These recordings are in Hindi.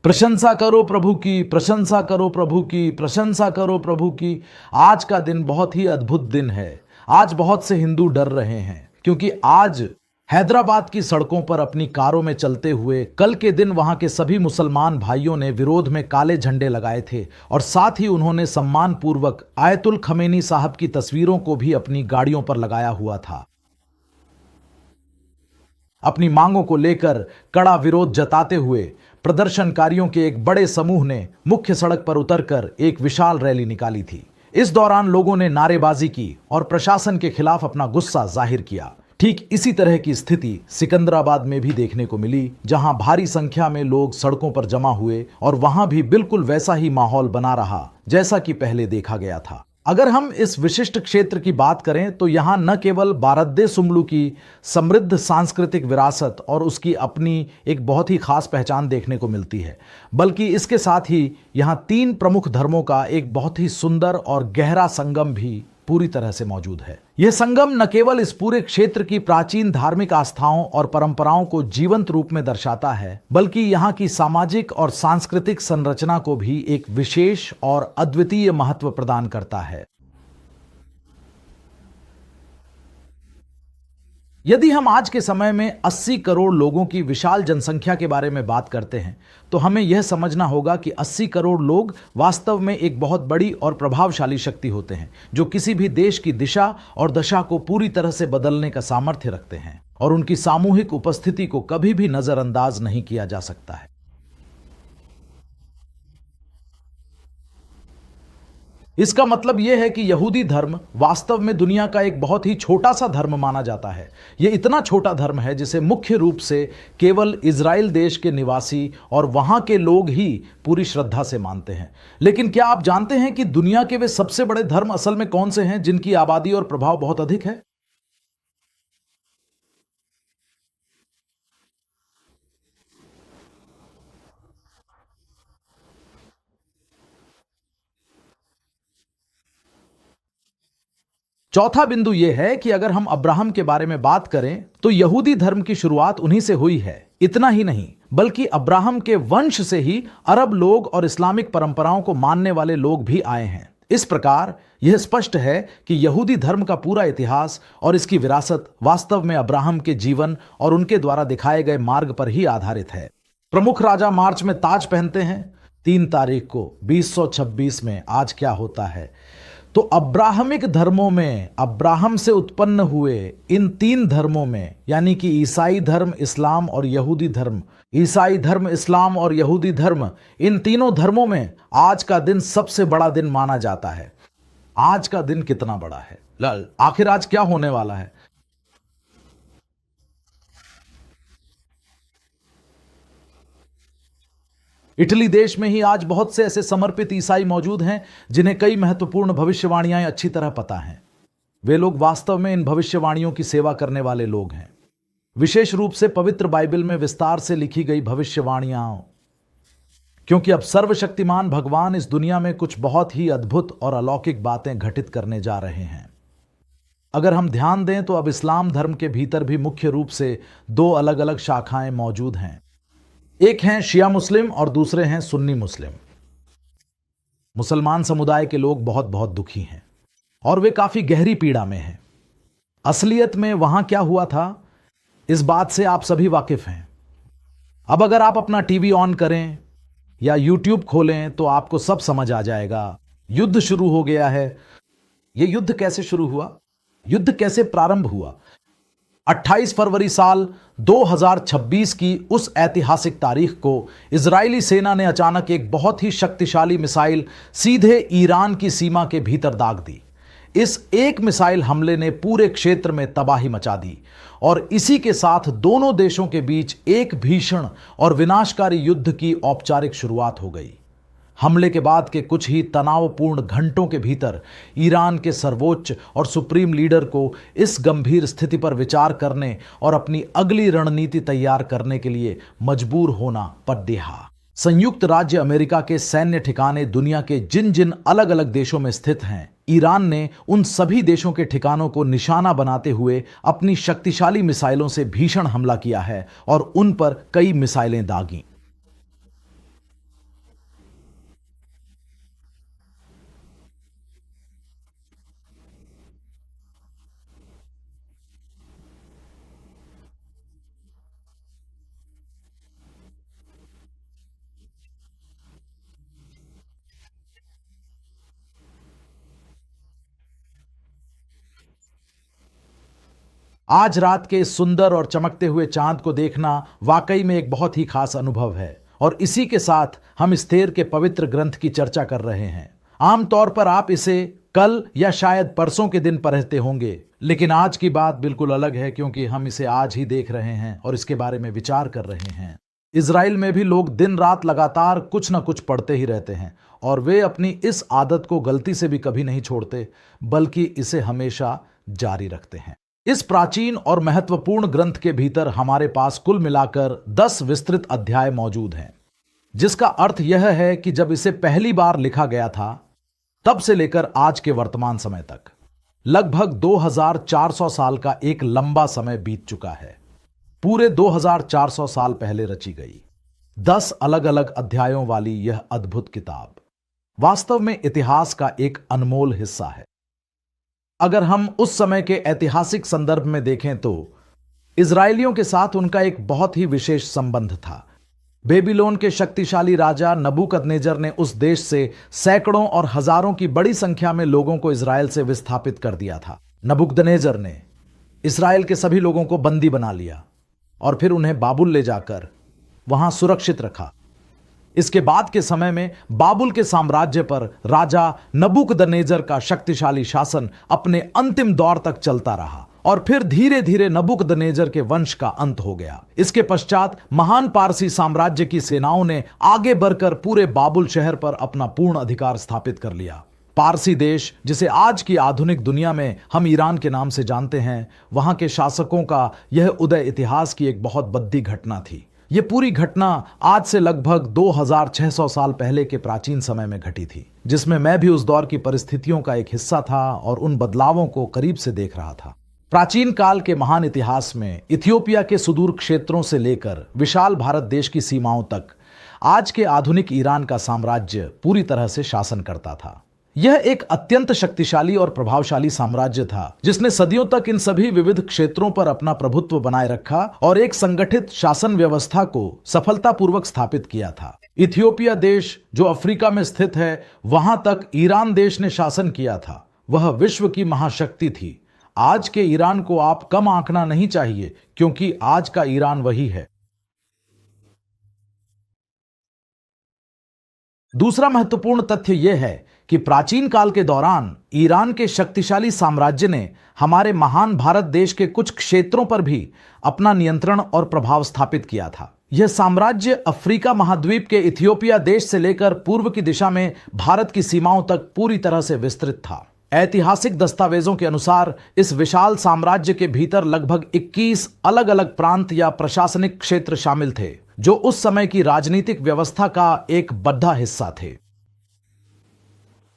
प्रशंसा करो प्रभु की, प्रशंसा करो प्रभु की, प्रशंसा करो प्रभु की। आज का दिन बहुत ही अद्भुत दिन है। आज बहुत से हिंदू डर रहे हैं क्योंकि आज हैदराबाद की सड़कों पर अपनी कारों में चलते हुए कल के दिन वहां के सभी मुसलमान भाइयों ने विरोध में काले झंडे लगाए थे और साथ ही उन्होंने सम्मान पूर्वक आयतुल खमेनी साहब की तस्वीरों को भी अपनी गाड़ियों पर लगाया हुआ था। अपनी मांगों को लेकर कड़ा विरोध जताते हुए प्रदर्शनकारियों के एक बड़े समूह ने मुख्य सड़क पर उतरकर एक विशाल रैली निकाली थी। इस दौरान लोगों ने नारेबाजी की और प्रशासन के खिलाफ अपना गुस्सा जाहिर किया। ठीक इसी तरह की स्थिति सिकंदराबाद में भी देखने को मिली, जहां भारी संख्या में लोग सड़कों पर जमा हुए और वहां भी बिल्कुल वैसा ही माहौल बना रहा जैसा कि पहले देखा गया था। अगर हम इस विशिष्ट क्षेत्र की बात करें तो यहाँ न केवल बारद्दे सुमलू की समृद्ध सांस्कृतिक विरासत और उसकी अपनी एक बहुत ही खास पहचान देखने को मिलती है, बल्कि इसके साथ ही यहाँ 3 प्रमुख धर्मों का एक बहुत ही सुंदर और गहरा संगम भी पूरी तरह से मौजूद है। यह संगम न केवल इस पूरे क्षेत्र की प्राचीन धार्मिक आस्थाओं और परंपराओं को जीवंत रूप में दर्शाता है, बल्कि यहाँ की सामाजिक और सांस्कृतिक संरचना को भी एक विशेष और अद्वितीय महत्व प्रदान करता है। यदि हम आज के समय में 80 करोड़ लोगों की विशाल जनसंख्या के बारे में बात करते हैं तो हमें यह समझना होगा कि 80 करोड़ लोग वास्तव में एक बहुत बड़ी और प्रभावशाली शक्ति होते हैं, जो किसी भी देश की दिशा और दशा को पूरी तरह से बदलने का सामर्थ्य रखते हैं और उनकी सामूहिक उपस्थिति को कभी भी नजरअंदाज नहीं किया जा सकता है। इसका मतलब यह है कि यहूदी धर्म वास्तव में दुनिया का एक बहुत ही छोटा सा धर्म माना जाता है। यह इतना छोटा धर्म है जिसे मुख्य रूप से केवल इज़राइल देश के निवासी और वहां के लोग ही पूरी श्रद्धा से मानते हैं। लेकिन क्या आप जानते हैं कि दुनिया के वे सबसे बड़े धर्म असल में कौन से हैं जिनकी आबादी और प्रभाव बहुत अधिक है? चौथा बिंदु यह है कि अगर हम अब्राहम के बारे में बात करें तो यहूदी धर्म की शुरुआत उन्हीं से हुई है। इतना ही नहीं, बल्कि अब्राहम के वंश से ही अरब लोग और इस्लामिक परंपराओं को मानने वाले लोग भी आए हैं। इस प्रकार यह स्पष्ट है कि यहूदी धर्म का पूरा इतिहास और इसकी विरासत वास्तव में अब्राहम के जीवन और उनके द्वारा दिखाए गए मार्ग पर ही आधारित है। प्रमुख राजा मार्च में ताज पहनते हैं। 3 तारीख को 2026 में आज क्या होता है? तो अब्राहमिक धर्मों में अब्राहम से उत्पन्न हुए इन 3 धर्मों में, यानी कि ईसाई धर्म, इस्लाम और यहूदी धर्म, ईसाई धर्म, इस्लाम और यहूदी धर्म, इन तीनों धर्मों में आज का दिन सबसे बड़ा दिन माना जाता है। आज का दिन कितना बड़ा है? आखिर आज क्या होने वाला है? इटली देश में ही आज बहुत से ऐसे समर्पित ईसाई मौजूद हैं जिन्हें कई महत्वपूर्ण भविष्यवाणियां अच्छी तरह पता हैं। वे लोग वास्तव में इन भविष्यवाणियों की सेवा करने वाले लोग हैं, विशेष रूप से पवित्र बाइबल में विस्तार से लिखी गई भविष्यवाणियां, क्योंकि अब सर्वशक्तिमान भगवान इस दुनिया में कुछ बहुत ही अद्भुत और अलौकिक बातें घटित करने जा रहे हैं। अगर हम ध्यान दें तो अब इस्लाम धर्म के भीतर भी मुख्य रूप से 2 अलग अलग शाखाएं मौजूद हैं। एक हैं शिया मुस्लिम और दूसरे हैं सुन्नी मुस्लिम। मुसलमान समुदाय के लोग बहुत बहुत दुखी हैं और वे काफी गहरी पीड़ा में हैं। असलियत में वहां क्या हुआ था, इस बात से आप सभी वाकिफ हैं। अब अगर आप अपना टीवी ऑन करें या यूट्यूब खोलें तो आपको सब समझ आ जाएगा। युद्ध शुरू हो गया है। यह युद्ध कैसे शुरू हुआ? युद्ध कैसे प्रारंभ हुआ? 28 फरवरी साल 2026 की उस ऐतिहासिक तारीख को इजरायली सेना ने अचानक एक बहुत ही शक्तिशाली मिसाइल सीधे ईरान की सीमा के भीतर दाग दी। इस एक मिसाइल हमले ने पूरे क्षेत्र में तबाही मचा दी और इसी के साथ दोनों देशों के बीच एक भीषण और विनाशकारी युद्ध की औपचारिक शुरुआत हो गई। हमले के बाद के कुछ ही तनावपूर्ण घंटों के भीतर ईरान के सर्वोच्च और सुप्रीम लीडर को इस गंभीर स्थिति पर विचार करने और अपनी अगली रणनीति तैयार करने के लिए मजबूर होना पड़ा। संयुक्त राज्य अमेरिका के सैन्य ठिकाने दुनिया के जिन जिन अलग अलग देशों में स्थित हैं, ईरान ने उन सभी देशों के ठिकानों को निशाना बनाते हुए अपनी शक्तिशाली मिसाइलों से भीषण हमला किया है और उन पर कई मिसाइलें दागी। आज रात के इस सुंदर और चमकते हुए चांद को देखना वाकई में एक बहुत ही खास अनुभव है। और इसी के साथ हम एस्तेर के पवित्र ग्रंथ की चर्चा कर रहे हैं। आमतौर पर आप इसे कल या शायद परसों के दिन पढ़ते होंगे, लेकिन आज की बात बिल्कुल अलग है, क्योंकि हम इसे आज ही देख रहे हैं और इसके बारे में विचार कर रहे हैं। इजराइल में भी लोग दिन रात लगातार कुछ ना कुछ पढ़ते ही रहते हैं, और वे अपनी इस आदत को गलती से भी कभी नहीं छोड़ते, बल्कि इसे हमेशा जारी रखते हैं। इस प्राचीन और महत्वपूर्ण ग्रंथ के भीतर हमारे पास कुल मिलाकर 10 विस्तृत अध्याय मौजूद हैं, जिसका अर्थ यह है कि जब इसे पहली बार लिखा गया था तब से लेकर आज के वर्तमान समय तक लगभग 2400 साल का एक लंबा समय बीत चुका है। पूरे 2400 साल पहले रची गई 10 अलग अलग अध्यायों वाली यह अद्भुत किताब वास्तव में इतिहास का एक अनमोल हिस्सा है। अगर हम उस समय के ऐतिहासिक संदर्भ में देखें तो इजरायलियों के साथ उनका एक बहुत ही विशेष संबंध था। बेबीलोन के शक्तिशाली राजा नबूकदनेजर ने उस देश से सैकड़ों और हजारों की बड़ी संख्या में लोगों को इजराइल से विस्थापित कर दिया था। नबूकदनेजर ने इजराइल के सभी लोगों को बंदी बना लिया और फिर उन्हें बाबुल ले जाकर वहां सुरक्षित रखा। इसके बाद के समय में बाबुल के साम्राज्य पर राजा नबूकदनेजर का शक्तिशाली शासन अपने अंतिम दौर तक चलता रहा और फिर धीरे धीरे नबूकदनेजर के वंश का अंत हो गया। इसके पश्चात महान पारसी साम्राज्य की सेनाओं ने आगे बढ़कर पूरे बाबुल शहर पर अपना पूर्ण अधिकार स्थापित कर लिया। पारसी देश, जिसे आज की आधुनिक दुनिया में हम ईरान के नाम से जानते हैं, वहां के शासकों का यह उदय इतिहास की एक बहुत बद्दी घटना थी। यह पूरी घटना आज से लगभग 2600 साल पहले के प्राचीन समय में घटी थी, जिसमें मैं भी उस दौर की परिस्थितियों का एक हिस्सा था और उन बदलावों को करीब से देख रहा था। प्राचीन काल के महान इतिहास में इथियोपिया के सुदूर क्षेत्रों से लेकर विशाल भारत देश की सीमाओं तक आज के आधुनिक ईरान का साम्राज्य पूरी तरह से शासन करता था। यह एक अत्यंत शक्तिशाली और प्रभावशाली साम्राज्य था, जिसने सदियों तक इन सभी विविध क्षेत्रों पर अपना प्रभुत्व बनाए रखा और एक संगठित शासन व्यवस्था को सफलतापूर्वक स्थापित किया था। इथियोपिया देश, जो अफ्रीका में स्थित है, वहां तक ईरान देश ने शासन किया था। वह विश्व की महाशक्ति थी। आज के ईरान को आप कम आंकना नहीं चाहिए, क्योंकि आज का ईरान वही है। दूसरा महत्वपूर्ण तथ्य यह है कि प्राचीन काल के दौरान ईरान के शक्तिशाली साम्राज्य ने हमारे महान भारत देश के कुछ क्षेत्रों पर भी अपना नियंत्रण और प्रभाव स्थापित किया था। यह साम्राज्य अफ्रीका महाद्वीप के इथियोपिया देश से लेकर पूर्व की दिशा में भारत की सीमाओं तक पूरी तरह से विस्तृत था। ऐतिहासिक दस्तावेजों के अनुसार इस विशाल साम्राज्य के भीतर लगभग 21 अलग अलग प्रांत या प्रशासनिक क्षेत्र शामिल थे, जो उस समय की राजनीतिक व्यवस्था का एक बड़ा हिस्सा थे।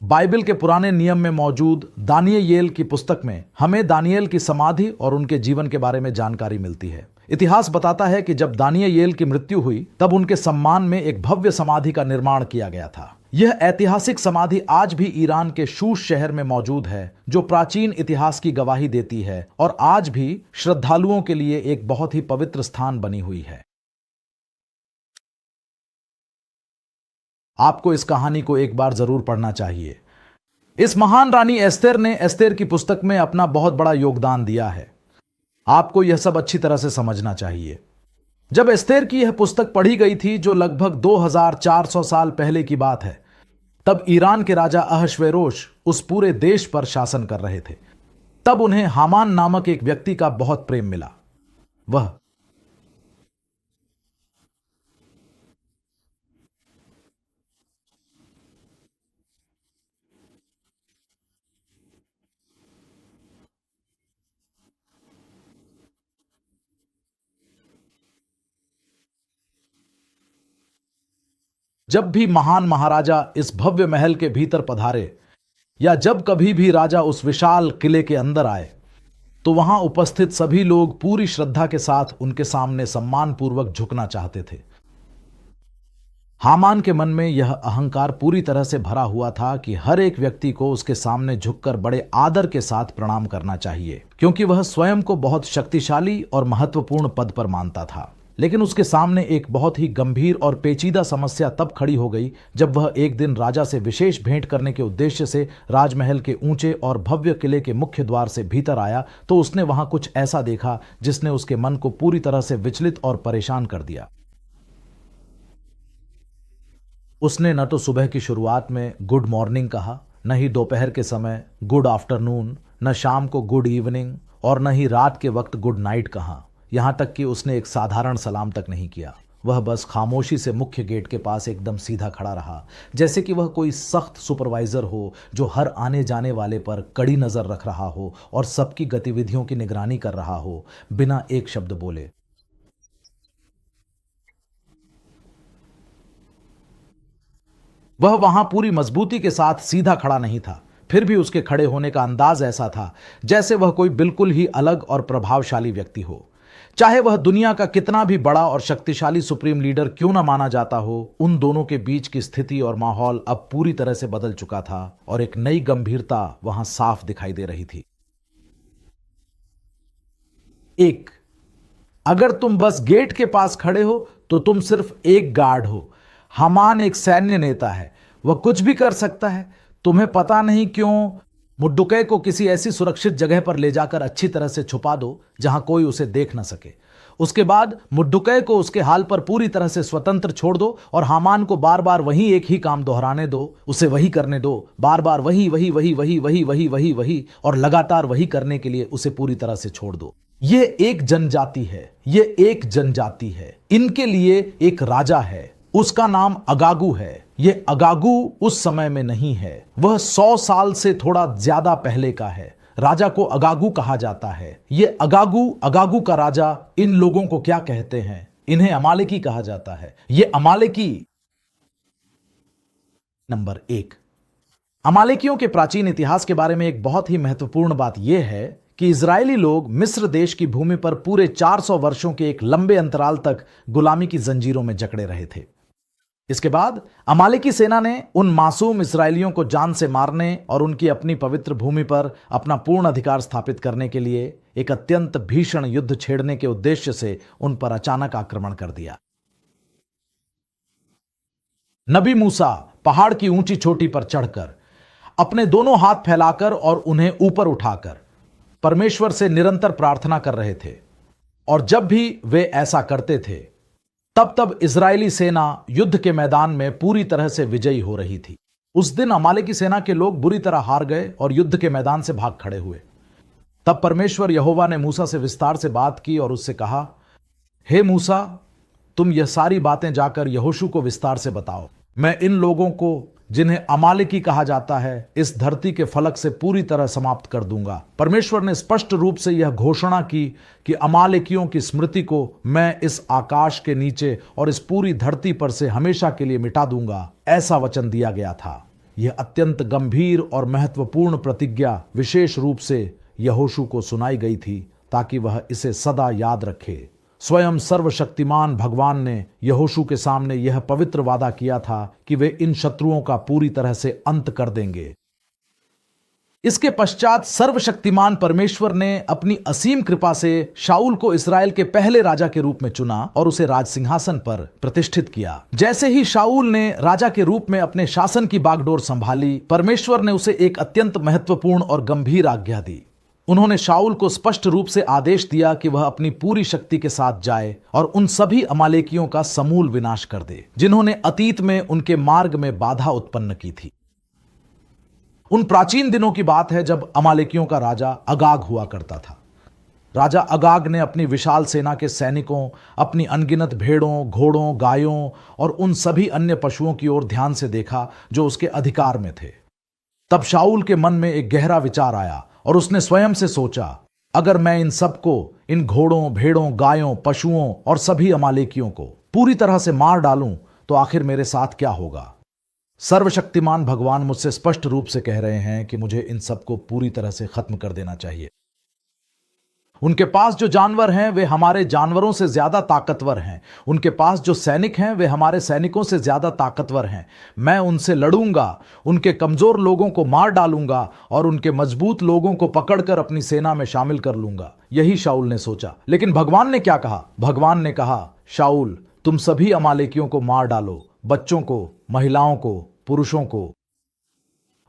बाइबल के पुराने नियम में मौजूद दानियेल की पुस्तक में हमें दानियेल की समाधि और उनके जीवन के बारे में जानकारी मिलती है। इतिहास बताता है कि जब दानियेल की मृत्यु हुई, तब उनके सम्मान में एक भव्य समाधि का निर्माण किया गया था। यह ऐतिहासिक समाधि आज भी ईरान के शूश शहर में मौजूद है, जो प्राचीन इतिहास की गवाही देती है और आज भी श्रद्धालुओं के लिए एक बहुत ही पवित्र स्थान बनी हुई है। आपको इस कहानी को एक बार जरूर पढ़ना चाहिए। इस महान रानी एस्तेर ने एस्तेर की पुस्तक में अपना बहुत बड़ा योगदान दिया है। आपको यह सब अच्छी तरह से समझना चाहिए। जब एस्तेर की यह पुस्तक पढ़ी गई थी, जो लगभग 2400 साल पहले की बात है, तब ईरान के राजा अहश्वेरोश उस पूरे देश पर शासन कर रहे थे। तब उन्हें हामान नामक एक व्यक्ति का बहुत प्रेम मिला। वह जब भी महान महाराजा इस भव्य महल के भीतर पधारे, या जब कभी भी राजा उस विशाल किले के अंदर आए, तो वहां उपस्थित सभी लोग पूरी श्रद्धा के साथ उनके सामने सम्मानपूर्वक झुकना चाहते थे। हामान के मन में यह अहंकार पूरी तरह से भरा हुआ था कि हर एक व्यक्ति को उसके सामने झुककर बड़े आदर के साथ प्रणाम करना चाहिए, क्योंकि वह स्वयं को बहुत शक्तिशाली और महत्वपूर्ण पद पर मानता था। लेकिन उसके सामने एक बहुत ही गंभीर और पेचीदा समस्या तब खड़ी हो गई जब वह एक दिन राजा से विशेष भेंट करने के उद्देश्य से राजमहल के ऊंचे और भव्य किले के मुख्य द्वार से भीतर आया तो उसने वहां कुछ ऐसा देखा जिसने उसके मन को पूरी तरह से विचलित और परेशान कर दिया। उसने न तो सुबह की शुरुआत में गुड मॉर्निंग कहा, न ही दोपहर के समय गुड आफ्टरनून, न शाम को गुड इवनिंग और न ही रात के वक्त गुड नाइट कहा। यहां तक कि उसने एक साधारण सलाम तक नहीं किया। वह बस खामोशी से मुख्य गेट के पास एकदम सीधा खड़ा रहा, जैसे कि वह कोई सख्त सुपरवाइजर हो जो हर आने जाने वाले पर कड़ी नजर रख रहा हो और सबकी गतिविधियों की निगरानी कर रहा हो, बिना एक शब्द बोले। वह वहां पूरी मजबूती के साथ सीधा खड़ा नहीं था, फिर भी उसके खड़े होने का अंदाज ऐसा था जैसे वह कोई बिल्कुल ही अलग और प्रभावशाली व्यक्ति हो। चाहे वह दुनिया का कितना भी बड़ा और शक्तिशाली सुप्रीम लीडर क्यों ना माना जाता हो, उन दोनों के बीच की स्थिति और माहौल अब पूरी तरह से बदल चुका था और एक नई गंभीरता वहां साफ दिखाई दे रही थी। एक, अगर तुम बस गेट के पास खड़े हो तो तुम सिर्फ एक गार्ड हो। हामान एक सैन्य नेता है, वह कुछ भी कर सकता है। तुम्हें पता नहीं क्यों मुर्दुकै को किसी ऐसी सुरक्षित जगह पर ले जाकर अच्छी तरह से छुपा दो जहां कोई उसे देख न सके। उसके बाद मुर्दुकै को उसके हाल पर पूरी तरह से स्वतंत्र छोड़ दो और हामान को बार बार वही एक ही काम दोहराने दो, उसे वही करने दो, बार बार वही वही वही वही वही वही वही वही और लगातार वही करने के लिए उसे पूरी तरह से छोड़ दो। ये एक जनजाति है, ये एक जनजाति है, इनके लिए एक राजा है, उसका नाम अगागू है। ये अगागू उस समय में नहीं है, वह 100 साल से थोड़ा ज्यादा पहले का है। राजा को अगागू कहा जाता है। ये अगागू का राजा इन लोगों को क्या कहते हैं? इन्हें अमालेकी कहा जाता है। ये अमालेकी। नंबर 1, अमालेकियों के प्राचीन इतिहास के बारे में एक बहुत ही महत्वपूर्ण बात यह है कि इजरायली लोग मिस्र देश की भूमि पर पूरे 400 वर्षों के एक लंबे अंतराल तक गुलामी की जंजीरों में जकड़े रहे थे। इसके बाद अमालेकी सेना ने उन मासूम इस्राएलियों को जान से मारने और उनकी अपनी पवित्र भूमि पर अपना पूर्ण अधिकार स्थापित करने के लिए एक अत्यंत भीषण युद्ध छेड़ने के उद्देश्य से उन पर अचानक आक्रमण कर दिया। नबी मूसा पहाड़ की ऊंची चोटी पर चढ़कर, अपने दोनों हाथ फैलाकर और उन्हें ऊपर उठाकर परमेश्वर से निरंतर प्रार्थना कर रहे थे। और जब भी वे ऐसा करते थे तब तब इजरायली सेना युद्ध के मैदान में पूरी तरह से विजयी हो रही थी। उस दिन अमालेकी सेना के लोग बुरी तरह हार गए और युद्ध के मैदान से भाग खड़े हुए। तब परमेश्वर यहोवा ने मूसा से विस्तार से बात की और उससे कहा, हे मूसा, तुम यह सारी बातें जाकर यहोशू को विस्तार से बताओ। मैं इन लोगों को, जिन्हें अमालेकी कहा जाता है, इस धरती के फलक से पूरी तरह समाप्त कर दूंगा। परमेश्वर ने स्पष्ट रूप से यह घोषणा की कि अमालेकियों की स्मृति को मैं इस आकाश के नीचे और इस पूरी धरती पर से हमेशा के लिए मिटा दूंगा। ऐसा वचन दिया गया था। यह अत्यंत गंभीर और महत्वपूर्ण प्रतिज्ञा विशेष रूप से यहोशू को सुनाई गई थी ताकि वह इसे सदा याद रखे। स्वयं सर्वशक्तिमान भगवान ने यहोशू के सामने यह पवित्र वादा किया था कि वे इन शत्रुओं का पूरी तरह से अंत कर देंगे। इसके पश्चात सर्वशक्तिमान परमेश्वर ने अपनी असीम कृपा से शाऊल को इस्राएल के पहले राजा के रूप में चुना और उसे राज सिंहासन पर प्रतिष्ठित किया। जैसे ही शाऊल ने राजा के रूप में अपने शासन की बागडोर संभाली, परमेश्वर ने उसे एक अत्यंत महत्वपूर्ण और गंभीर आज्ञा दी। उन्होंने शाऊल को स्पष्ट रूप से आदेश दिया कि वह अपनी पूरी शक्ति के साथ जाए और उन सभी अमालेकियों का समूल विनाश कर दे जिन्होंने अतीत में उनके मार्ग में बाधा उत्पन्न की थी। उन प्राचीन दिनों की बात है जब अमालेकियों का राजा अगाग हुआ करता था। राजा अगाग ने अपनी विशाल सेना के सैनिकों, अपनी अनगिनत भेड़ों, घोड़ों, गायों और उन सभी अन्य पशुओं की ओर ध्यान से देखा जो उसके अधिकार में थे। तब शाऊल के मन में एक गहरा विचार आया और उसने स्वयं से सोचा, अगर मैं इन सबको, इन घोड़ों, भेड़ों, गायों, पशुओं और सभी अमालेकियों को पूरी तरह से मार डालूं तो आखिर मेरे साथ क्या होगा? सर्वशक्तिमान भगवान मुझसे स्पष्ट रूप से कह रहे हैं कि मुझे इन सबको पूरी तरह से खत्म कर देना चाहिए। उनके पास जो जानवर हैं वे हमारे जानवरों से ज्यादा ताकतवर हैं। उनके पास जो सैनिक हैं वे हमारे सैनिकों से ज्यादा ताकतवर हैं। मैं उनसे लड़ूंगा, उनके कमजोर लोगों को मार डालूंगा और उनके मजबूत लोगों को पकड़कर अपनी सेना में शामिल कर लूंगा। यही शाऊल ने सोचा। लेकिन भगवान ने क्या कहा? भगवान ने कहा, शाऊल, तुम सभी अमालेकियों को मार डालो, बच्चों को, महिलाओं को, पुरुषों को।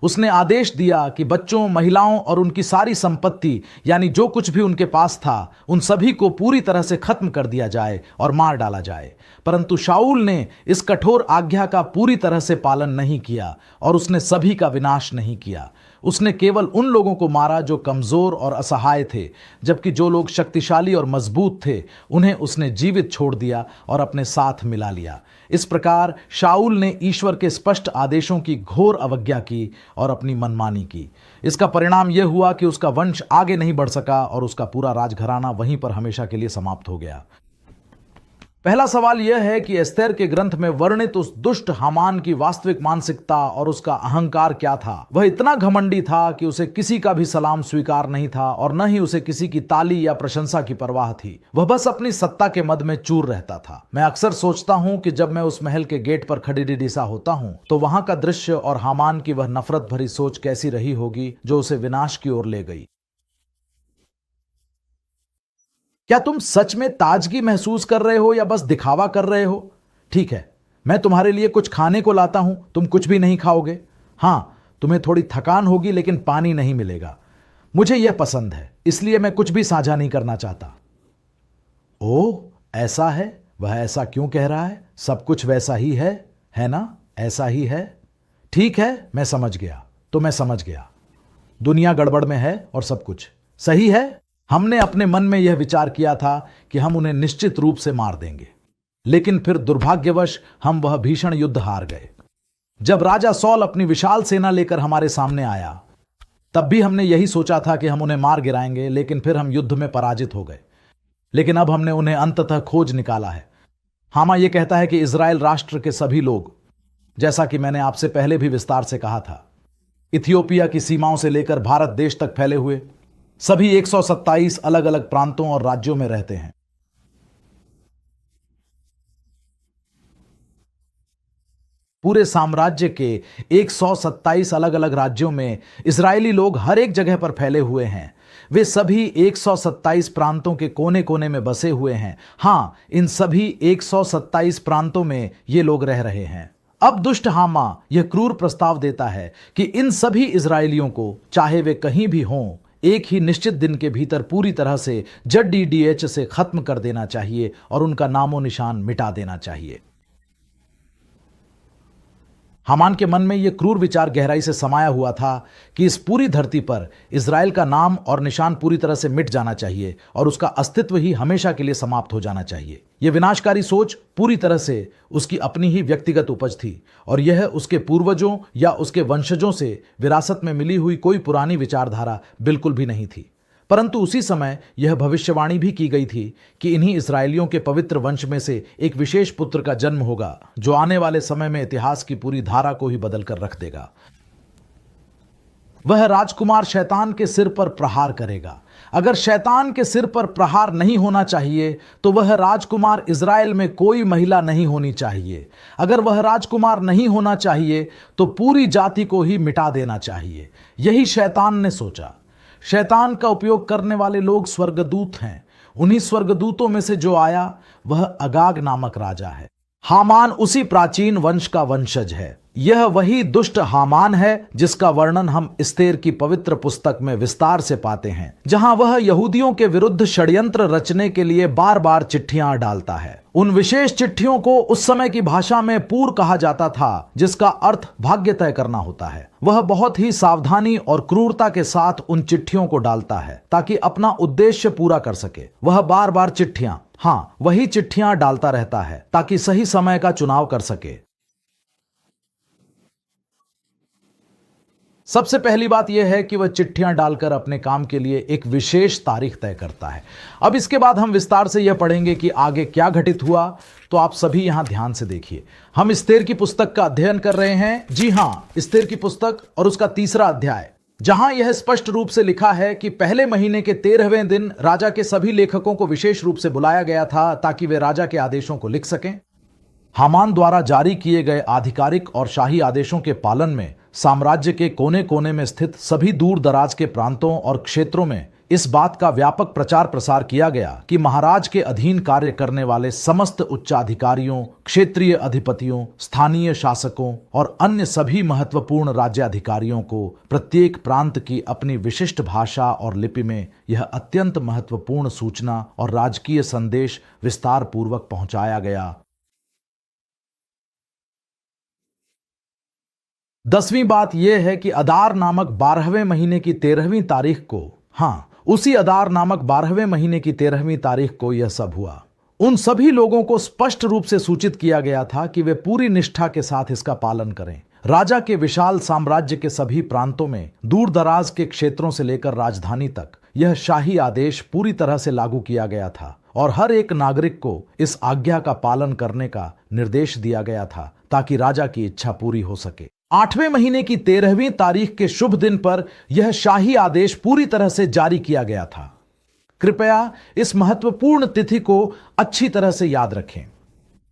उसने आदेश दिया कि बच्चों, महिलाओं और उनकी सारी संपत्ति, यानी जो कुछ भी उनके पास था, उन सभी को पूरी तरह से खत्म कर दिया जाए और मार डाला जाए। परंतु शाऊल ने इस कठोर आज्ञा का पूरी तरह से पालन नहीं किया और उसने सभी का विनाश नहीं किया। उसने केवल उन लोगों को मारा जो कमजोर और असहाय थे, जबकि जो लोग शक्तिशाली और मजबूत थे उन्हें उसने जीवित छोड़ दिया और अपने साथ मिला लिया। इस प्रकार शाऊल ने ईश्वर के स्पष्ट आदेशों की घोर अवज्ञा की और अपनी मनमानी की। इसका परिणाम यह हुआ कि उसका वंश आगे नहीं बढ़ सका और उसका पूरा राजघराना वहीं पर हमेशा के लिए समाप्त हो गया। पहला सवाल यह है कि एस्तेर के ग्रंथ में वर्णित उस दुष्ट हामान की वास्तविक मानसिकता और उसका अहंकार क्या था। वह इतना घमंडी था कि उसे किसी का भी सलाम स्वीकार नहीं था और न ही उसे किसी की ताली या प्रशंसा की परवाह थी। वह बस अपनी सत्ता के मद में चूर रहता था। मैं अक्सर सोचता हूं कि जब मैं उस महल के गेट पर खड़ीडिसा होता हूं तो वहां का दृश्य और हामान की वह नफरत भरी सोच कैसी रही होगी जो उसे विनाश की ओर ले गई। क्या तुम सच में ताजगी महसूस कर रहे हो या बस दिखावा कर रहे हो? ठीक है, मैं तुम्हारे लिए कुछ खाने को लाता हूं, तुम कुछ भी नहीं खाओगे। हां, तुम्हें थोड़ी थकान होगी लेकिन पानी नहीं मिलेगा। मुझे यह पसंद है, इसलिए मैं कुछ भी साझा नहीं करना चाहता। ओह, ऐसा है? वह ऐसा क्यों कह रहा है? सब कुछ वैसा ही है ना? ऐसा ही है। ठीक है, मैं समझ गया। तो मैं समझ गया, दुनिया गड़बड़ में है और सब कुछ सही है। हमने अपने मन में यह विचार किया था कि हम उन्हें निश्चित रूप से मार देंगे, लेकिन फिर दुर्भाग्यवश हम वह भीषण युद्ध हार गए। जब राजा सौल अपनी विशाल सेना लेकर हमारे सामने आया, तब भी हमने यही सोचा था कि हम उन्हें मार गिराएंगे, लेकिन फिर हम युद्ध में पराजित हो गए। लेकिन अब हमने उन्हें अंततः खोज निकाला है। हामा यह कहता है कि इजराइल राष्ट्र के सभी लोग, जैसा कि मैंने आपसे पहले भी विस्तार से कहा था, इथियोपिया की सीमाओं से लेकर भारत देश तक फैले हुए सभी 127 अलग अलग प्रांतों और राज्यों में रहते हैं। पूरे साम्राज्य के 127 अलग अलग राज्यों में इजरायली लोग हर एक जगह पर फैले हुए हैं। वे सभी 127 प्रांतों के कोने कोने में बसे हुए हैं। हां, इन सभी 127 प्रांतों में ये लोग रह रहे हैं। अब दुष्ट हामा यह क्रूर प्रस्ताव देता है कि इन सभी इजरायलियों को, चाहे वे कहीं भी हों, एक ही निश्चित दिन के भीतर पूरी तरह से जडीडीएच से खत्म कर देना चाहिए और उनका नामो निशान मिटा देना चाहिए। हामान के मन में यह क्रूर विचार गहराई से समाया हुआ था कि इस पूरी धरती पर इजराइल का नाम और निशान पूरी तरह से मिट जाना चाहिए और उसका अस्तित्व ही हमेशा के लिए समाप्त हो जाना चाहिए। यह विनाशकारी सोच पूरी तरह से उसकी अपनी ही व्यक्तिगत उपज थी और यह उसके पूर्वजों या उसके वंशजों से विरासत में मिली हुई कोई पुरानी विचारधारा बिल्कुल भी नहीं थी। परंतु उसी समय यह भविष्यवाणी भी की गई थी कि इन्हीं इस्राएलियों के पवित्र वंश में से एक विशेष पुत्र का जन्म होगा जो आने वाले समय में इतिहास की पूरी धारा को ही बदल कर रख देगा। वह राजकुमार शैतान के सिर पर प्रहार करेगा। अगर शैतान के सिर पर प्रहार नहीं होना चाहिए तो वह राजकुमार इजराइल में कोई महिला नहीं होनी चाहिए। अगर वह राजकुमार नहीं होना चाहिए तो पूरी जाति को ही मिटा देना चाहिए। यही शैतान ने सोचा। शैतान का उपयोग करने वाले लोग स्वर्गदूत हैं। उन्हीं स्वर्गदूतों में से जो आया वह अगाग नामक राजा है। हामान उसी प्राचीन वंश का वंशज है। यह वही दुष्ट हामान है जिसका वर्णन हम एस्तेर की पवित्र पुस्तक में विस्तार से पाते हैं, जहां वह यहूदियों के विरुद्ध षड्यंत्र रचने के लिए बार बार चिट्ठियां डालता है। उन विशेष चिट्ठियों को उस समय की भाषा में पूर कहा जाता था, जिसका अर्थ भाग्य तय करना होता है। वह बहुत ही सावधानी और क्रूरता के साथ उन चिट्ठियों को डालता है ताकि अपना उद्देश्य पूरा कर सके। वह बार बार चिट्ठियां, वही चिट्ठियां डालता रहता है ताकि सही समय का चुनाव कर सके। सबसे पहली बात यह है कि वह चिट्ठियां डालकर अपने काम के लिए एक विशेष तारीख तय करता है। अब इसके बाद हम विस्तार से यह पढ़ेंगे कि आगे क्या घटित हुआ, तो आप सभी यहां ध्यान से देखिए। हम एस्तेर की पुस्तक का अध्ययन कर रहे हैं। जी हां, एस्तेर की पुस्तक और उसका 3रा अध्याय, जहां यह स्पष्ट रूप से लिखा है कि पहले महीने के 13वें दिन राजा के सभी लेखकों को विशेष रूप से बुलाया गया था ताकि वे राजा के आदेशों को लिख सकें। हामान द्वारा जारी किए गए आधिकारिक और शाही आदेशों के पालन में साम्राज्य के कोने कोने में स्थित सभी दूर दराज के प्रांतों और क्षेत्रों में इस बात का व्यापक प्रचार प्रसार किया गया कि महाराज के अधीन कार्य करने वाले समस्त उच्चाधिकारियों, क्षेत्रीय अधिपतियों, स्थानीय शासकों और अन्य सभी महत्वपूर्ण राज्याधिकारियों को प्रत्येक प्रांत की अपनी विशिष्ट भाषा और लिपि में यह अत्यंत महत्वपूर्ण सूचना और राजकीय संदेश विस्तार पूर्वक पहुंचाया गया। 10वीं बात यह है कि अदार नामक 12वें महीने की 13वीं तारीख को, उसी अदार नामक 12वें महीने की 13वीं तारीख को यह सब हुआ। उन सभी लोगों को स्पष्ट रूप से सूचित किया गया था कि वे पूरी निष्ठा के साथ इसका पालन करें। राजा के विशाल साम्राज्य के सभी प्रांतों में, दूर दराज के क्षेत्रों से लेकर राजधानी तक, यह शाही आदेश पूरी तरह से लागू किया गया था और हर एक नागरिक को इस आज्ञा का पालन करने का निर्देश दिया गया था ताकि राजा की इच्छा पूरी हो सके। 8वें महीने की 13वीं तारीख के शुभ दिन पर यह शाही आदेश पूरी तरह से जारी किया गया था। कृपया इस महत्वपूर्ण तिथि को अच्छी तरह से याद रखें।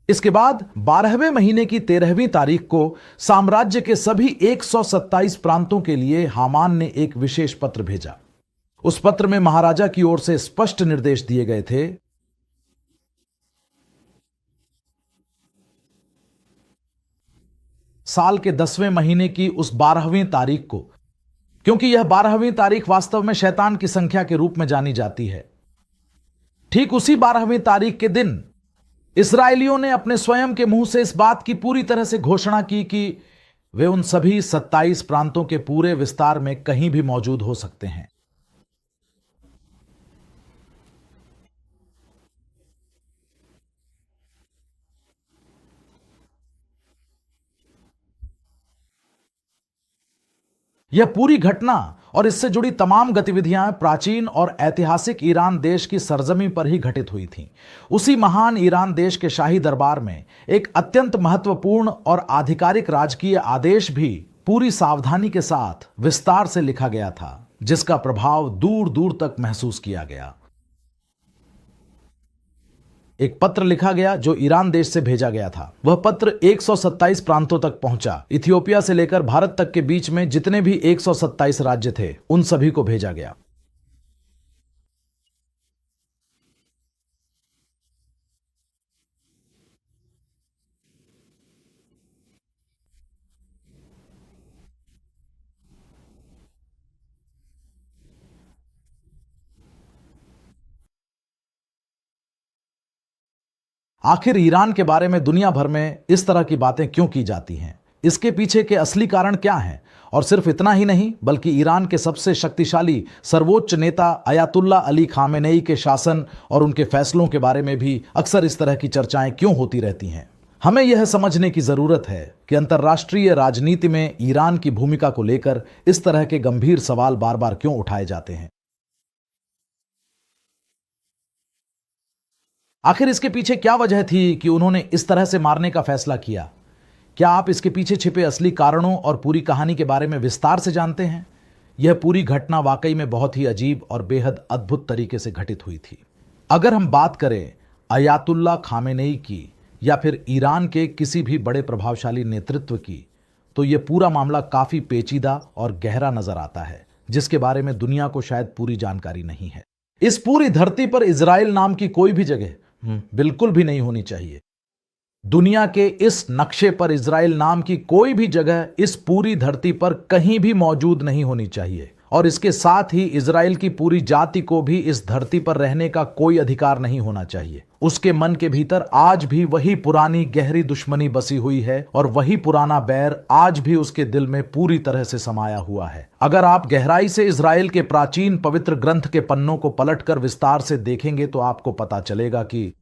इसके बाद 12वें महीने की 13वीं तारीख को साम्राज्य के सभी 127 प्रांतों के लिए हामान ने एक विशेष पत्र भेजा। उस पत्र में महाराजा की ओर से स्पष्ट निर्देश दिए गए थे साल के 10वें महीने की उस 12वीं तारीख को, क्योंकि यह 12वीं तारीख वास्तव में शैतान की संख्या के रूप में जानी जाती है। ठीक उसी 12वीं तारीख के दिन इस्राएलियों ने अपने स्वयं के मुंह से इस बात की पूरी तरह से घोषणा की कि वे उन सभी 27 प्रांतों के पूरे विस्तार में कहीं भी मौजूद हो सकते हैं। यह पूरी घटना और इससे जुड़ी तमाम गतिविधियां प्राचीन और ऐतिहासिक ईरान देश की सरजमी पर ही घटित हुई थीं। उसी महान ईरान देश के शाही दरबार में एक अत्यंत महत्वपूर्ण और आधिकारिक राजकीय आदेश भी पूरी सावधानी के साथ विस्तार से लिखा गया था, जिसका प्रभाव दूर दूर तक महसूस किया गया। एक पत्र लिखा गया जो ईरान देश से भेजा गया था। वह पत्र 127 प्रांतों तक पहुंचा। इथियोपिया से लेकर भारत तक के बीच में जितने भी 127 राज्य थे, उन सभी को भेजा गया। आखिर ईरान के बारे में दुनिया भर में इस तरह की बातें क्यों की जाती हैं? इसके पीछे के असली कारण क्या हैं? और सिर्फ इतना ही नहीं, बल्कि ईरान के सबसे शक्तिशाली सर्वोच्च नेता अयातुल्ला अली खामेनेई के शासन और उनके फैसलों के बारे में भी अक्सर इस तरह की चर्चाएं क्यों होती रहती हैं? हमें यह समझने की जरूरत है कि अंतर्राष्ट्रीय राजनीति में ईरान की भूमिका को लेकर इस तरह के गंभीर सवाल बार बार क्यों उठाए जाते हैं। आखिर इसके पीछे क्या वजह थी कि उन्होंने इस तरह से मारने का फैसला किया? क्या आप इसके पीछे छिपे असली कारणों और पूरी कहानी के बारे में विस्तार से जानते हैं? यह पूरी घटना वाकई में बहुत ही अजीब और बेहद अद्भुत तरीके से घटित हुई थी। अगर हम बात करें अयातुल्ला खामेनेई की या फिर ईरान के किसी भी बड़े प्रभावशाली नेतृत्व की, तो यह पूरा मामला काफी पेचीदा और गहरा नजर आता है, जिसके बारे में दुनिया को शायद पूरी जानकारी नहीं है। इस पूरी धरती पर इजराइल नाम की कोई भी जगह बिल्कुल भी नहीं होनी चाहिए। दुनिया के इस नक्शे पर इजराइल नाम की कोई भी जगह इस पूरी धरती पर कहीं भी मौजूद नहीं होनी चाहिए, और इसके साथ ही इजराइल की पूरी जाति को भी इस धरती पर रहने का कोई अधिकार नहीं होना चाहिए। उसके मन के भीतर आज भी वही पुरानी गहरी दुश्मनी बसी हुई है और वही पुराना बैर आज भी उसके दिल में पूरी तरह से समाया हुआ है। अगर आप गहराई से इजराइल के प्राचीन पवित्र ग्रंथ के पन्नों को पलटकर विस्तार से देखेंगे तो आपको पता चलेगा कि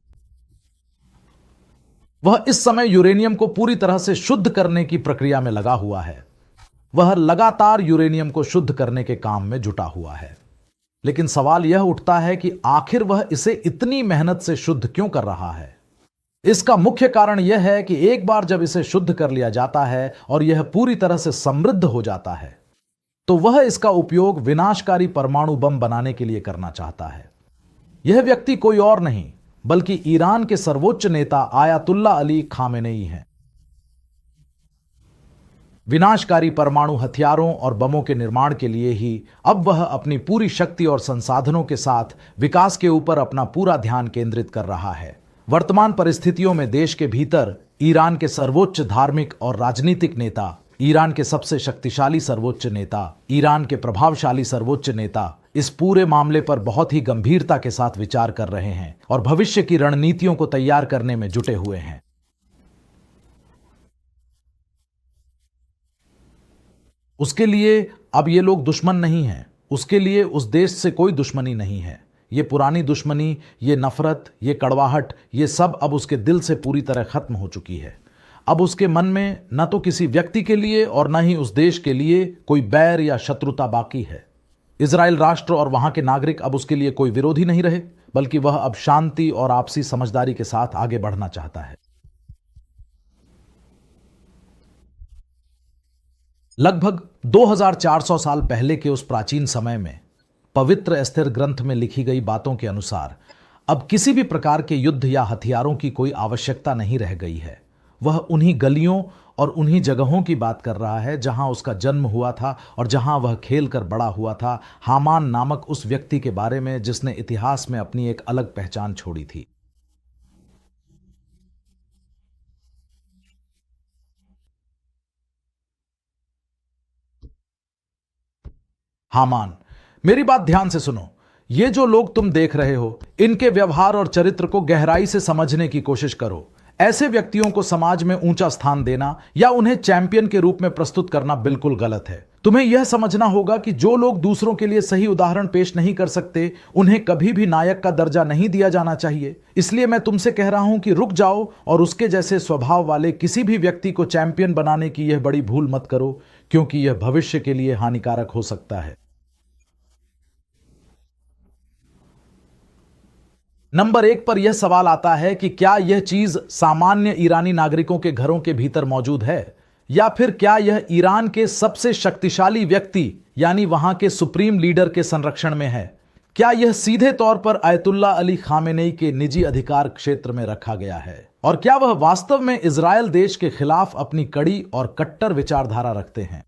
वह इस समय यूरेनियम को पूरी तरह से शुद्ध करने की प्रक्रिया में लगा हुआ है। वह लगातार यूरेनियम को शुद्ध करने के काम में जुटा हुआ है। लेकिन सवाल यह उठता है कि आखिर वह इसे इतनी मेहनत से शुद्ध क्यों कर रहा है? इसका मुख्य कारण यह है कि एक बार जब इसे शुद्ध कर लिया जाता है और यह पूरी तरह से समृद्ध हो जाता है, तो वह इसका उपयोग विनाशकारी परमाणु बम बनाने के लिए करना चाहता है। यह व्यक्ति कोई और नहीं बल्कि ईरान के सर्वोच्च नेता आयतुल्ला अली खामेनेई हैं। विनाशकारी परमाणु हथियारों और बमों के निर्माण के लिए ही अब वह अपनी पूरी शक्ति और संसाधनों के साथ विकास के ऊपर अपना पूरा ध्यान केंद्रित कर रहा है। वर्तमान परिस्थितियों में देश के भीतर ईरान के सर्वोच्च धार्मिक और राजनीतिक नेता, ईरान के सबसे शक्तिशाली सर्वोच्च नेता, ईरान के प्रभावशाली सर्वोच्च नेता इस पूरे मामले पर बहुत ही गंभीरता के साथ विचार कर रहे हैं और भविष्य की रणनीतियों को तैयार करने में जुटे हुए हैं। उसके लिए अब ये लोग दुश्मन नहीं हैं, उसके लिए उस देश से कोई दुश्मनी नहीं है। ये पुरानी दुश्मनी, ये नफरत, ये कड़वाहट, ये सब अब उसके दिल से पूरी तरह खत्म हो चुकी है। अब उसके मन में न तो किसी व्यक्ति के लिए और न ही उस देश के लिए कोई बैर या शत्रुता बाकी है। इजराइल राष्ट्र और वहां के नागरिक अब उसके लिए कोई विरोधी नहीं रहे, बल्कि वह अब शांति और आपसी समझदारी के साथ आगे बढ़ना चाहता है। लगभग 2400 साल पहले के उस प्राचीन समय में पवित्र एस्तेर ग्रंथ में लिखी गई बातों के अनुसार अब किसी भी प्रकार के युद्ध या हथियारों की कोई आवश्यकता नहीं रह गई है। वह उन्हीं गलियों और उन्हीं जगहों की बात कर रहा है जहां उसका जन्म हुआ था और जहां वह खेल कर बड़ा हुआ था, हामान नामक उस व्यक्ति के बारे में जिसने इतिहास में अपनी एक अलग पहचान छोड़ी थी। हामान, मेरी बात ध्यान से सुनो। ये जो लोग तुम देख रहे हो, इनके व्यवहार और चरित्र को गहराई से समझने की कोशिश करो। ऐसे व्यक्तियों को समाज में ऊंचा स्थान देना या उन्हें चैंपियन के रूप में प्रस्तुत करना बिल्कुल गलत है। तुम्हें यह समझना होगा कि जो लोग दूसरों के लिए सही उदाहरण पेश नहीं कर सकते, उन्हें कभी भी नायक का दर्जा नहीं दिया जाना चाहिए। इसलिए मैं तुमसे कह रहा हूं कि रुक जाओ और उसके जैसे स्वभाव वाले किसी भी व्यक्ति को चैंपियन बनाने की यह बड़ी भूल मत करो, क्योंकि यह भविष्य के लिए हानिकारक हो सकता है। नंबर 1 पर यह सवाल आता है कि क्या यह चीज सामान्य ईरानी नागरिकों के घरों के भीतर मौजूद है, या फिर क्या यह ईरान के सबसे शक्तिशाली व्यक्ति यानी वहां के सुप्रीम लीडर के संरक्षण में है? क्या यह सीधे तौर पर आयतुल्ला अली खामेनेई के निजी अधिकार क्षेत्र में रखा गया है? और क्या वह वास्तव में इजराइल देश के खिलाफ अपनी कड़ी और कट्टर विचारधारा रखते हैं?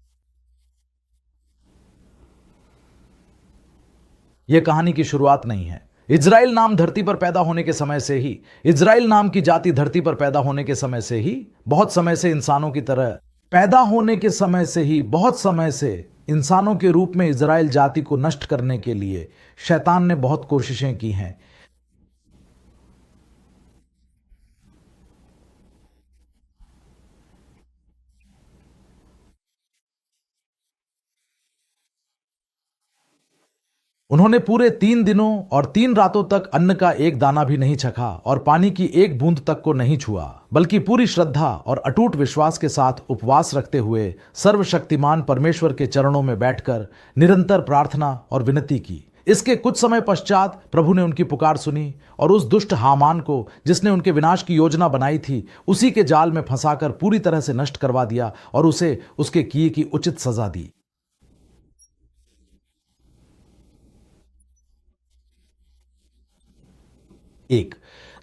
यह कहानी की शुरुआत नहीं है। इजराइल नाम धरती पर पैदा होने के समय से ही, इजराइल नाम की जाति धरती पर पैदा होने के समय से ही, बहुत समय से इंसानों की तरह पैदा होने के समय से ही, बहुत समय से इंसानों के रूप में इजराइल जाति को नष्ट करने के लिए शैतान ने बहुत कोशिशें की हैं। उन्होंने पूरे 3 दिनों और 3 रातों तक अन्न का एक दाना भी नहीं चखा और पानी की एक बूंद तक को नहीं छुआ, बल्कि पूरी श्रद्धा और अटूट विश्वास के साथ उपवास रखते हुए सर्वशक्तिमान परमेश्वर के चरणों में बैठकर निरंतर प्रार्थना और विनती की। इसके कुछ समय पश्चात प्रभु ने उनकी पुकार सुनी और उस दुष्ट हामान को, जिसने उनके विनाश की योजना बनाई थी, उसी के जाल में फंसाकर पूरी तरह से नष्ट करवा दिया और उसे उसके किए की उचित सजा दी। एक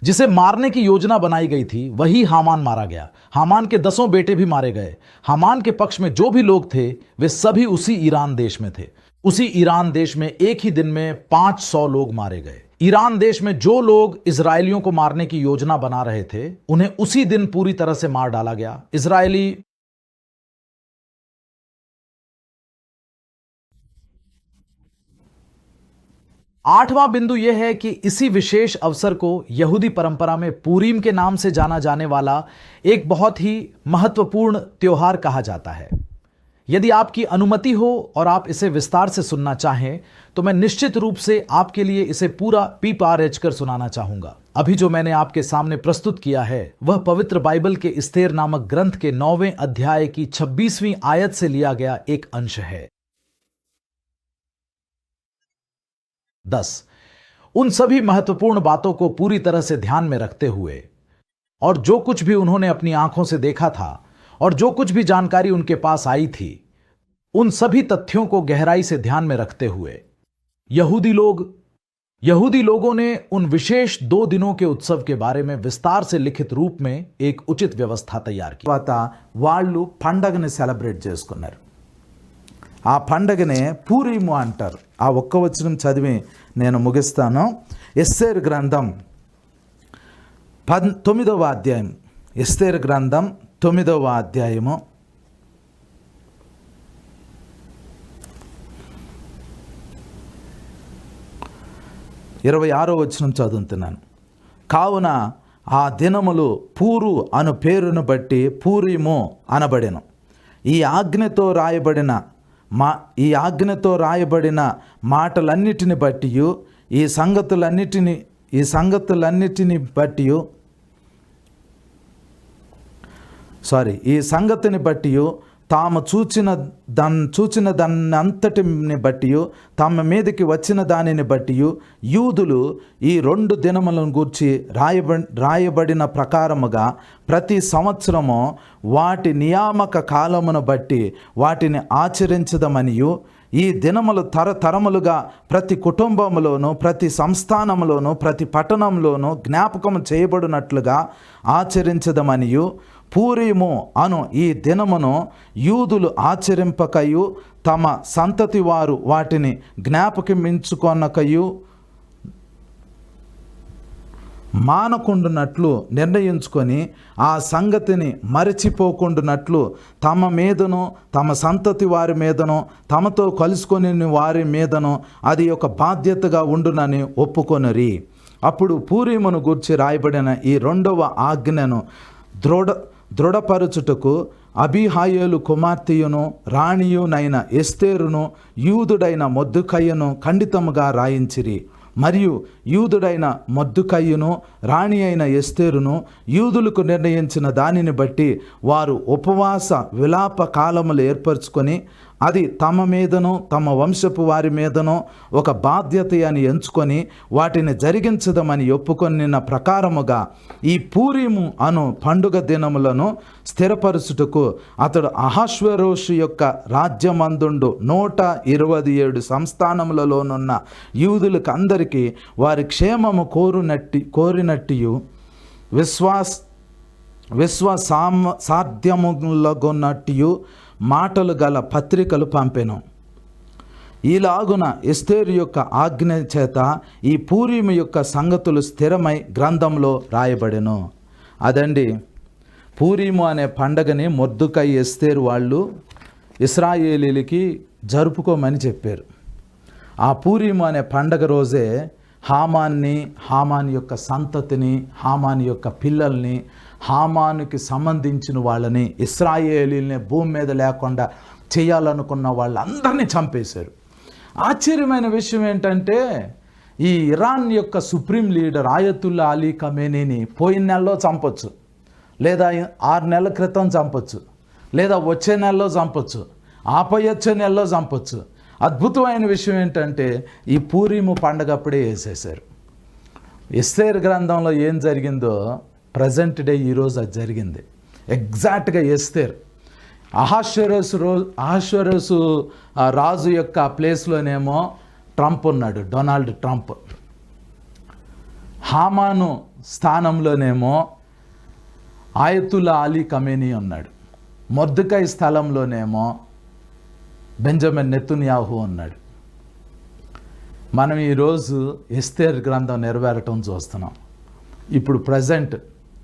जिसे मारने की योजना बनाई गई थी, वही हामान मारा गया। हामान के 10 बेटे भी मारे गए। हामान के पक्ष में जो भी लोग थे, वे सभी उसी ईरान देश में थे। उसी ईरान देश में एक ही दिन में 500 लोग मारे गए। ईरान देश में जो लोग इजरायलियों को मारने की योजना बना रहे थे, उन्हें उसी दिन पूरी तरह से मार डाला गया। इजरायली 8वां बिंदु यह है कि इसी विशेष अवसर को यहूदी परंपरा में पूरीम के नाम से जाना जाने वाला एक बहुत ही महत्वपूर्ण त्योहार कहा जाता है। यदि आपकी अनुमति हो और आप इसे विस्तार से सुनना चाहें, तो मैं निश्चित रूप से आपके लिए इसे पूरा पीपारेच कर सुनाना चाहूंगा। अभी जो मैंने आपके सामने प्रस्तुत किया है, वह पवित्र बाइबल के एस्तेर नामक ग्रंथ के 9वें अध्याय की 26वीं आयत से लिया गया एक अंश है। 10 उन सभी महत्वपूर्ण बातों को पूरी तरह से ध्यान में रखते हुए और जो कुछ भी उन्होंने अपनी आंखों से देखा था और जो कुछ भी जानकारी उनके पास आई थी, उन सभी तथ्यों को गहराई से ध्यान में रखते हुए यहूदी लोग यहूदी लोगों ने उन विशेष 2 दिनों के उत्सव के बारे में विस्तार से लिखित रूप में एक उचित व्यवस्था तैयार की। తర్వాత వాళ్ళు పండగని సెలబ్రేట్ చేసుకున్నారు. ఆ పండగనే పూరీము అంటారు. ఆ ఒక్క వచనం చదివి నేను ముగిస్తాను. ఎస్తేరు గ్రంథం 9వ అధ్యాయం. ఎస్తేరు గ్రంథం 9వ అధ్యాయము 26వ వచనం చదువుతున్నాను. కావున ఆ దినములు పూరు అను పేరును బట్టి పూరీము అనబడెను. ఈ ఆజ్ఞతో రాయబడిన మాటలన్నిటిని బట్టి ఈ సంగతిని బట్టి తాము చూచిన దాన్నంతటిని బట్టి తమ మీదకి వచ్చిన దానిని బట్టి యూదులు ఈ 2 దినములను గూర్చి రాయబడిన ప్రకారముగా ప్రతి సంవత్సరము వాటి నియామక కాలమును బట్టి వాటిని ఆచరించదమనియు ఈ దినములు తరతరములుగా ప్రతి కుటుంబములోను ప్రతి సంస్థానములోను ప్రతి పట్టణంలోను జ్ఞాపకం చేయబడినట్లుగా ఆచరించదమనియు పూరీము అను ఈ దినమును యూదులు ఆచరింపకయు తమ సంతతి వారు వాటిని జ్ఞాపకమించుకొనకయు మానకుండునట్లు నిర్ణయించుకొని ఆ సంగతిని మరచిపోకుండునట్లు తమ మీదను తమ సంతతి వారి మీదను తమతో కలుసుకొని వారి మీదను అది ఒక బాధ్యతగా ఉండునని ఒప్పుకొనిరి. అప్పుడు పూరీమును గూర్చి రాయబడిన ఈ 2వ ఆజ్ఞను దృఢపరచుటకు అబీహాయేలు కుమార్తెయును రాణియునైన ఎస్తేరును యూదుడైన మొర్దెకయ్యును ఖండితముగా రాయించిరి. మరియు యూదుడైన మొర్దెకయ్యును రాణి అయిన ఎస్తేరును యూదులకు నిర్ణయించిన దానిని బట్టి వారు ఉపవాస విలాప కాలములు ఏర్పరచుకొని అది తమ మీదనో తమ వంశపు వారి మీదనో ఒక బాధ్యత అని ఎంచుకొని వాటిని జరిగించదమని ఒప్పుకొనిన ప్రకారముగా ఈ పూరీము అను పండుగ దినములను స్థిరపరచుటకు అతడు అహష్వేరోషు యొక్క రాజ్యమందుండు 127 సంస్థానములలోనున్న యూదులకు అందరికీ వారి క్షేమము కోరినట్టియు సాధ్యములగొన్నట్టియు మాటలు గల పత్రికలు పంపెను. ఈలాగున ఎస్తేరు యొక్క ఆజ్ఞ చేత ఈ పూరీము యొక్క సంగతులు స్థిరమై గ్రంథంలో రాయబడెను. అదండి పూరీము అనే పండగని మొర్దెకై ఎస్తేరు వాళ్ళు ఇశ్రాయేలీలకి జరుపుకోమని చెప్పారు. ఆ పూరీము అనే పండగ రోజే హామాన్ యొక్క సంతతిని హామాన్ యొక్క పిల్లల్ని హామానుకి సంబంధించిన వాళ్ళని ఇశ్రాయేలీల్ని భూమి మీద లేకుండా చేయాలనుకున్న వాళ్ళందరినీ చంపేశారు. ఆశ్చర్యమైన విషయం ఏంటంటే ఈ ఇరాన్ యొక్క సుప్రీం లీడర్ ఆయతుల్లా అలీ ఖమేనీని పోయిన నెలలో చంపొచ్చు, లేదా 6 నెలల క్రితం చంపొచ్చు, లేదా వచ్చే నెలలో చంపొచ్చు, వచ్చే నెలలో చంపొచ్చు. అద్భుతమైన విషయం ఏంటంటే ఈ పూరీము పండగ అప్పుడే వేసేశారు. ఎస్తేరు గ్రంథంలో ఏం జరిగిందో ప్రజెంట్ డే ఈరోజు అది జరిగింది. ఎగ్జాక్ట్గా ఎస్తేరు అహష్వేరోషు రాజు యొక్క ప్లేస్లోనేమో ట్రంప్ ఉన్నాడు, డొనాల్డ్ ట్రంప్. హామాను స్థానంలోనేమో ఆయతుల్లా అలీ ఖమేనీ ఉన్నాడు. మొర్దెకై స్థలంలోనేమో బెంజమిన్ నెతన్యాహు ఉన్నాడు. మనం ఈరోజు ఎస్తేరు గ్రంథం నెరవేరటం చూస్తున్నాం. ఇప్పుడు ప్రజెంట్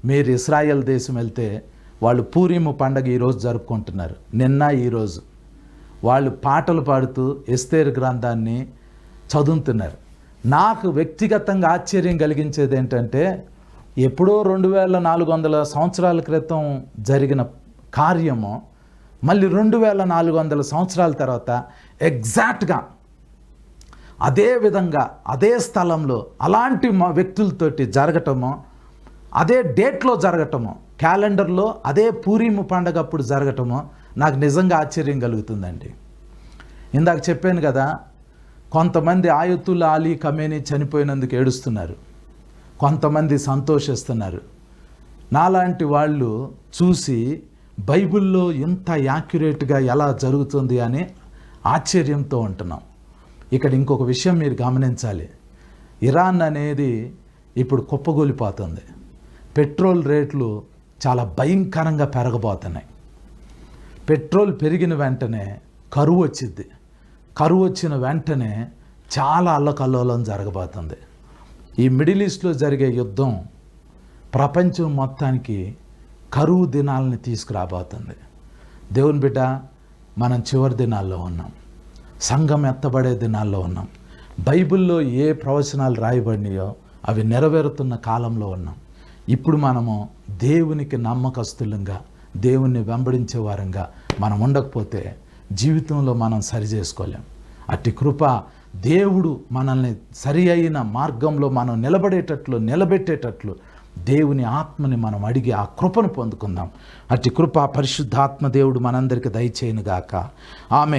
మీరు ఇశ్రాయేల్ దేశం వెళ్తే వాళ్ళు పూరీము పండగ ఈరోజు జరుపుకుంటున్నారు. ఈరోజు వాళ్ళు పాటలు పాడుతూ ఎస్తేరు గ్రంథాన్ని చదువుతున్నారు. నాకు వ్యక్తిగతంగా ఆశ్చర్యం కలిగించేది ఏంటంటే ఎప్పుడో 2400 సంవత్సరాల క్రితం జరిగిన కార్యము మళ్ళీ 2400 సంవత్సరాల తర్వాత ఎగ్జాక్ట్గా అదే విధంగా అదే స్థలంలో అలాంటి వ్యక్తులతోటి జరగటము, అదే డేట్లో జరగటము, క్యాలెండర్లో అదే పూరీము పండగ అప్పుడు జరగటము నాకు నిజంగా ఆశ్చర్యం కలుగుతుందండి. ఇందాక చెప్పాను కదా, కొంతమంది ఆయతుల్లా అలీ ఖమేనీ చనిపోయినందుకు ఏడుస్తున్నారు, కొంతమంది సంతోషిస్తున్నారు. నాలాంటి వాళ్ళు చూసి బైబిల్లో ఇంత యాక్యురేట్గా ఎలా జరుగుతుంది అని ఆశ్చర్యంతో ఉంటున్నాం. ఇక్కడ ఇంకొక విషయం మీరు గమనించాలి. ఇరాన్ అనేది ఇప్పుడు కుప్పగూలిపోతుంది. పెట్రోల్ రేట్లు చాలా భయంకరంగా పెరగబోతున్నాయి. పెట్రోల్ పెరిగిన వెంటనే కరువు వచ్చింది. కరువు వచ్చిన వెంటనే చాలా అల్లకల్లోలం జరగబోతుంది. ఈ మిడిల్ ఈస్ట్లో జరిగే యుద్ధం ప్రపంచం మొత్తానికి కరువు దినాలని తీసుకురాబోతుంది. దేవుని బిడ్డ, మనం చివరి దినాల్లో ఉన్నాం. సంఘం ఎత్తబడే దినాల్లో ఉన్నాం. బైబిల్లో ఏ ప్రవచనాలు రాయబడినాయో అవి నెరవేరుతున్న కాలంలో ఉన్నాం. ఇప్పుడు మనము దేవునికి నమ్మకస్తులంగా, దేవుణ్ణి వెంబడించే వారంగా మనం ఉండకపోతే జీవితంలో మనం సరి చేసుకోలేం. అట్టి కృప దేవుడు మనల్ని సరి అయిన మార్గంలో మనం నిలబెట్టేటట్లు దేవుని ఆత్మని మనం అడిగి ఆ కృపను పొందుకుందాం. అట్టి కృప పరిశుద్ధాత్మ దేవుడు మనందరికీ దయచేయునుగాక. ఆమేన్.